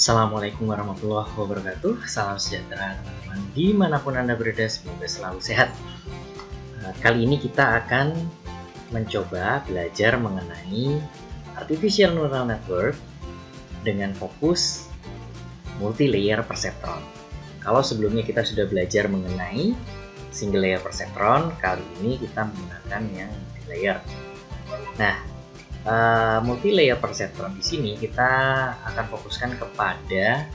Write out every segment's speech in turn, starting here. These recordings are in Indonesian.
Assalamualaikum warahmatullahi wabarakatuh. Salam sejahtera teman-teman dimanapun Anda berada, semoga selalu sehat. Kali ini kita akan mencoba belajar mengenai Artificial Neural Network dengan fokus multi-layer perceptron. Kalau sebelumnya kita sudah belajar mengenai single layer perceptron, kali ini kita menggunakan yang multi-layer. Nah, multi-layer perceptron di sini kita akan fokuskan kepada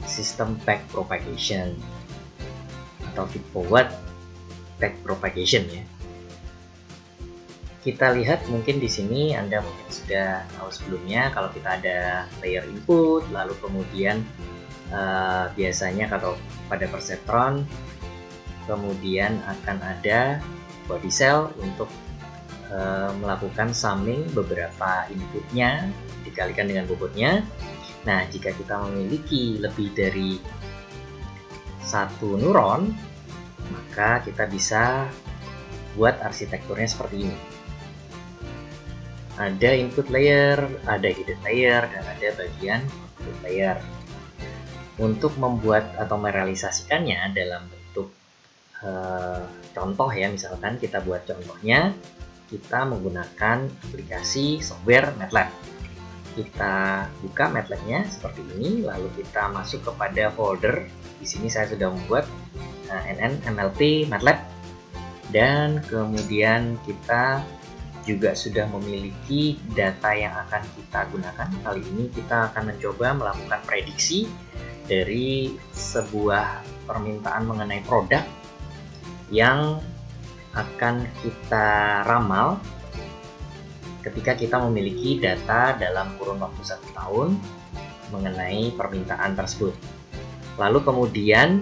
sistem backpropagation atau feedforward backpropagation ya. Kita lihat mungkin di sini Anda mungkin sudah tahu sebelumnya kalau kita ada layer input, lalu kemudian biasanya kalau pada perceptron kemudian akan ada body cell untuk melakukan summing beberapa inputnya dikalikan dengan bobotnya. Nah, jika kita memiliki lebih dari satu neuron, maka kita bisa buat arsitekturnya seperti ini. Ada input layer, ada hidden layer, dan ada bagian output layer. Untuk membuat atau merealisasikannya dalam bentuk contoh ya, misalkan kita buat contohnya, kita menggunakan aplikasi software MATLAB. Kita buka MATLAB-nya seperti ini, lalu kita masuk kepada folder. Di sini saya sudah membuat NN-MLP MATLAB, dan kemudian kita juga sudah memiliki data yang akan kita gunakan. Kali ini kita akan mencoba melakukan prediksi dari sebuah permintaan mengenai produk yang akan kita ramal ketika kita memiliki data dalam kurun waktu 1 tahun mengenai permintaan tersebut. Lalu kemudian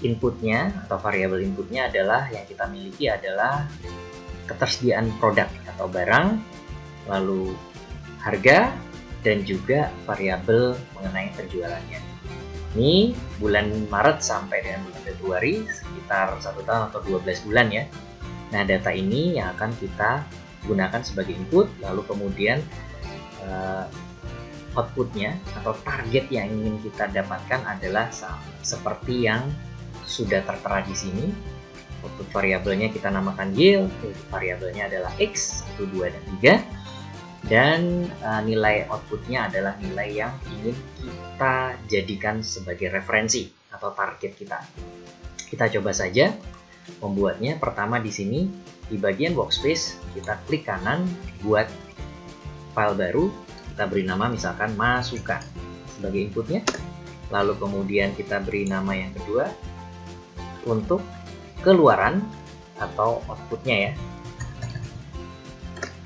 inputnya atau variabel inputnya adalah yang kita miliki adalah ketersediaan produk atau barang, lalu harga, dan juga variabel mengenai penjualannya. Ini bulan Maret sampai dengan bulan Februari, sekitar 1 tahun atau 12 bulan ya. Nah, data ini yang akan kita gunakan sebagai input, lalu kemudian outputnya atau target yang ingin kita dapatkan adalah seperti yang sudah tertera di sini. Output variabelnya kita namakan yield, variabelnya adalah x, 1, 2, dan 3. Dan nilai outputnya adalah nilai yang ingin kita jadikan sebagai referensi atau target kita. Kita coba saja membuatnya. Pertama di sini di bagian workspace kita klik kanan buat file baru, kita beri nama misalkan masukan sebagai inputnya, lalu kemudian kita beri nama yang kedua untuk keluaran atau outputnya ya.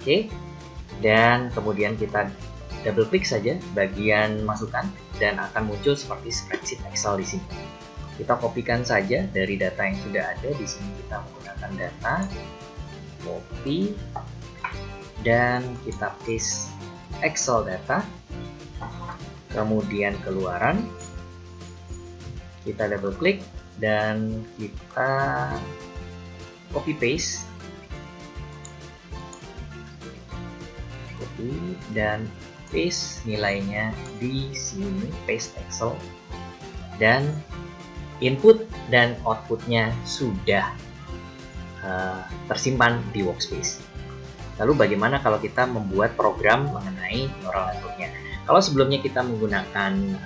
Oke, dan kemudian kita double klik saja bagian masukan dan akan muncul seperti spreadsheet Excel di sini. Kita kopikan saja dari data yang sudah ada. Di sini kita menggunakan data, copy, dan kita paste Excel data, kemudian keluaran, kita double klik dan kita copy paste, copy dan paste nilainya di sini, paste Excel, dan input dan outputnya sudah tersimpan di workspace. Lalu bagaimana kalau kita membuat program mengenai neural networknya? Kalau sebelumnya kita menggunakan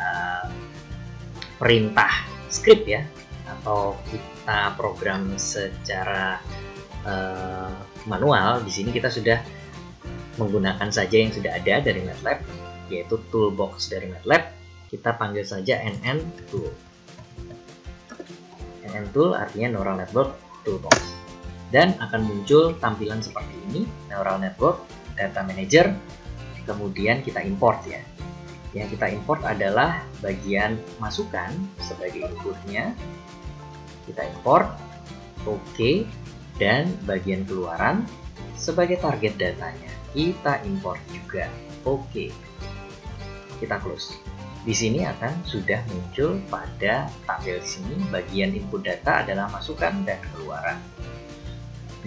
perintah script ya, atau kita program secara manual, di sini kita sudah menggunakan saja yang sudah ada dari MATLAB, yaitu toolbox dari MATLAB. Kita panggil saja NN tool. NN tool artinya neural network toolbox, dan akan muncul tampilan seperti ini, neural network data manager. Kemudian kita import ya. Yang kita import adalah bagian masukan sebagai inputnya, kita import, oke, dan bagian keluaran sebagai target datanya kita import juga, oke. Kita close. Di sini akan sudah muncul pada tabel di sini bagian input data adalah masukan dan keluaran.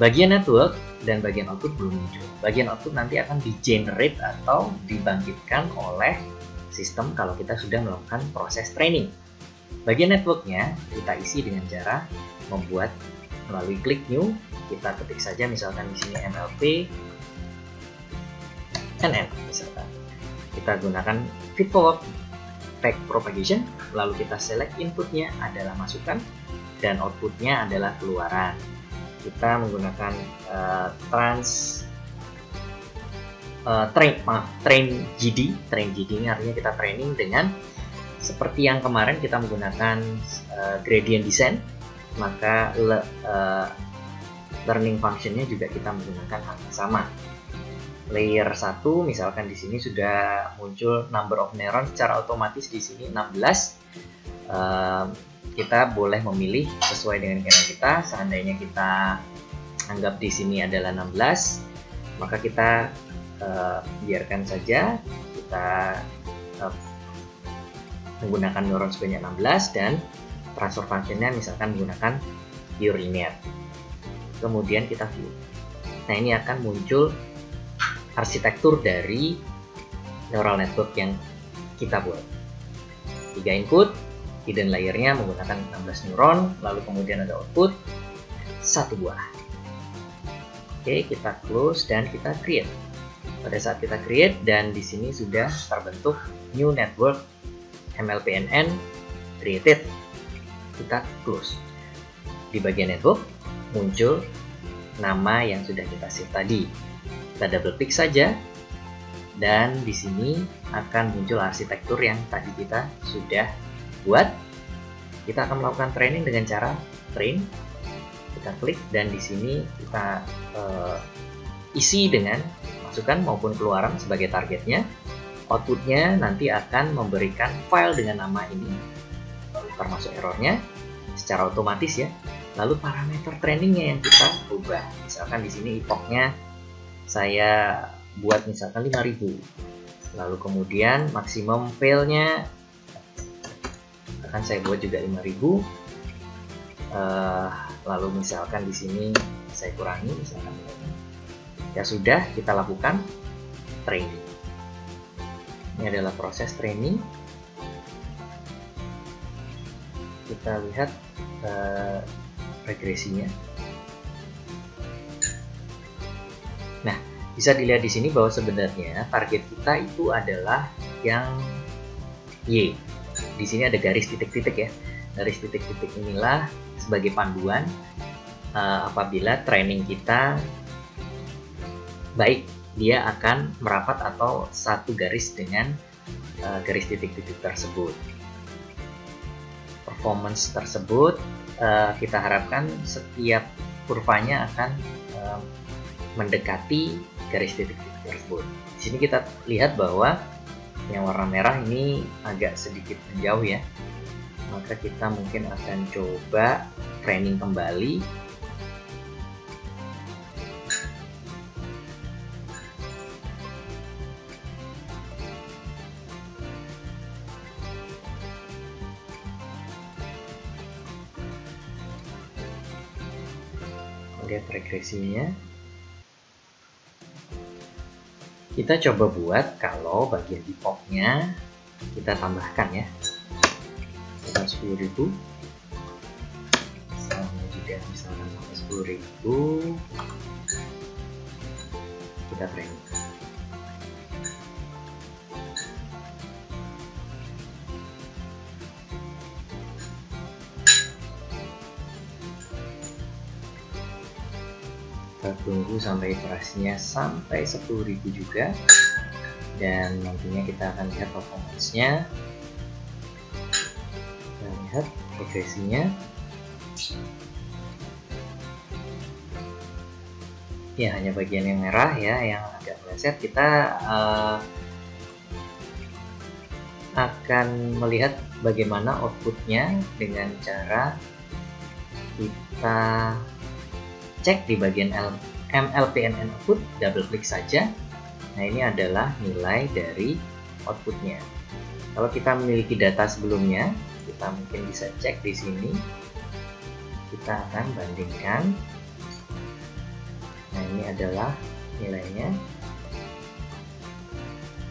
Bagian network dan bagian output belum muncul. Bagian output nanti akan di-generate atau dibangkitkan oleh sistem kalau kita sudah melakukan proses training. Bagian networknya kita isi dengan cara membuat melalui klik new. Kita ketik saja misalkan di sini MLP NN misalkan. Kita gunakan feed forward back propagation, lalu kita select inputnya adalah masukan dan outputnya adalah keluaran. Kita menggunakan train GD ini artinya kita training dengan seperti yang kemarin kita menggunakan gradient descent, maka learning functionnya juga kita menggunakan hal yang sama. Layer 1 misalkan di sini sudah muncul number of neuron secara otomatis di sini 16. Kita boleh memilih sesuai dengan keinginan kita. Seandainya kita anggap di sini adalah 16, maka kita biarkan saja kita menggunakan neuron sebanyak 16 dan transfer functionnya misalkan menggunakan pure linear. Kemudian kita view. Nah, ini akan muncul arsitektur dari neural network yang kita buat. 3 input, hidden layernya menggunakan 16 neuron, lalu kemudian ada output 1 buah. Oke, kita close dan kita create. Pada saat kita create dan di sini sudah terbentuk new network MLPNN created. Kita close. Di bagian network muncul nama yang sudah kita save tadi. Kita double klik saja dan di sini akan muncul arsitektur yang tadi kita sudah buat. Kita akan melakukan training dengan cara train. Kita klik dan di sini kita isi dengan masukan maupun keluaran sebagai targetnya. Outputnya nanti akan memberikan file dengan nama ini, termasuk errornya secara otomatis ya. Lalu parameter trainingnya yang kita ubah. Misalkan di sini epochnya saya buat misalkan 5000. Lalu kemudian maksimum failnya akan saya buat juga 5000. Lalu misalkan di sini saya kurangi misalkan ya sudah, kita lakukan training. Ini adalah proses training. Kita lihat regresinya. Nah, bisa dilihat di sini bahwa sebenarnya target kita itu adalah yang Y. Di sini ada garis titik-titik ya. Garis titik-titik inilah sebagai panduan apabila training kita baik, dia akan merapat atau satu garis dengan garis titik-titik tersebut. Performance tersebut kita harapkan setiap kurvanya akan mendekati garis titik-titik tersebut. Di sini kita lihat bahwa yang warna merah ini agak sedikit menjauh ya. Maka kita mungkin akan coba training kembali. Lihat regresinya. Kita coba buat kalau bagian epochnya kita tambahkan ya, 10.000. Misalnya juga misalkan sampai 10.000. Kita training. Kita tunggu sampai iterasinya sampai 10.000 juga, dan nantinya kita akan lihat performance-nya. Kita lihat progresinya. Ya, hanya bagian yang merah ya yang agak meleset. Kita akan melihat bagaimana outputnya dengan cara kita cek di bagian MLPNN output, double klik saja. Nah, ini adalah nilai dari outputnya. Kalau kita memiliki data sebelumnya, kita mungkin bisa cek di sini. Kita akan bandingkan. Nah, ini adalah nilainya.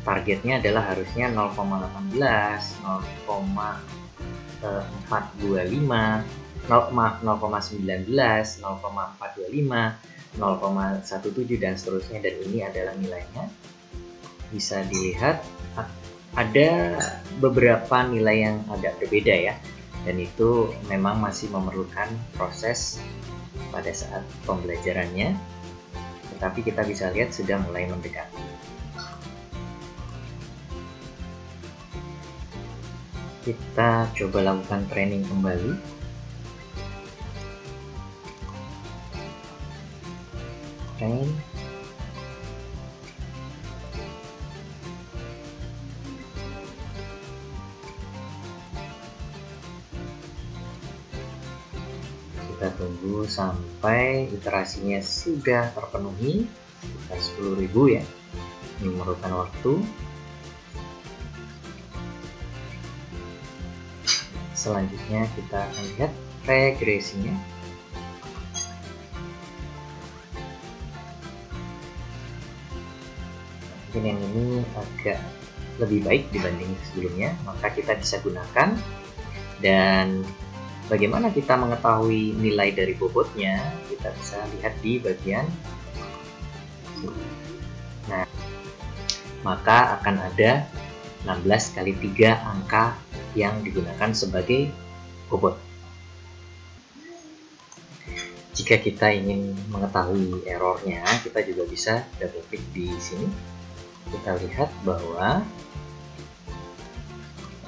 targetnya adalah harusnya 0,18, 0,425, 0,19, 0,425, 0,17 dan seterusnya, dan ini adalah nilainya. Bisa dilihat ada beberapa nilai yang agak berbeda ya, dan itu memang masih memerlukan proses pada saat pembelajarannya, tetapi kita bisa lihat sudah mulai mendekati. Kita coba lakukan training kembali. Train. Kita tunggu sampai iterasinya sudah terpenuhi, sekitar 10.000 ya. Ini memerlukan waktu. Selanjutnya kita akan lihat regresinya. Mungkin yang ini agak lebih baik dibanding sebelumnya, maka kita bisa gunakan. Dan bagaimana kita mengetahui nilai dari bobotnya? Kita bisa lihat di bagian sini. Nah, maka akan ada 16 kali 3 angka yang digunakan sebagai bobot. Jika kita ingin mengetahui errornya, kita juga bisa double klik di sini. Kita lihat bahwa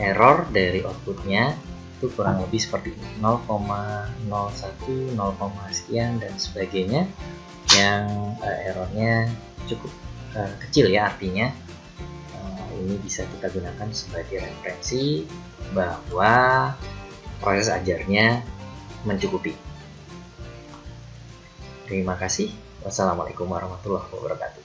error dari outputnya itu kurang lebih seperti 0,01, 0, sekian dan sebagainya, yang errornya cukup kecil ya. Artinya ini bisa kita gunakan sebagai referensi bahwa proses ajarnya mencukupi. Terima kasih. Wassalamualaikum warahmatullahi wabarakatuh.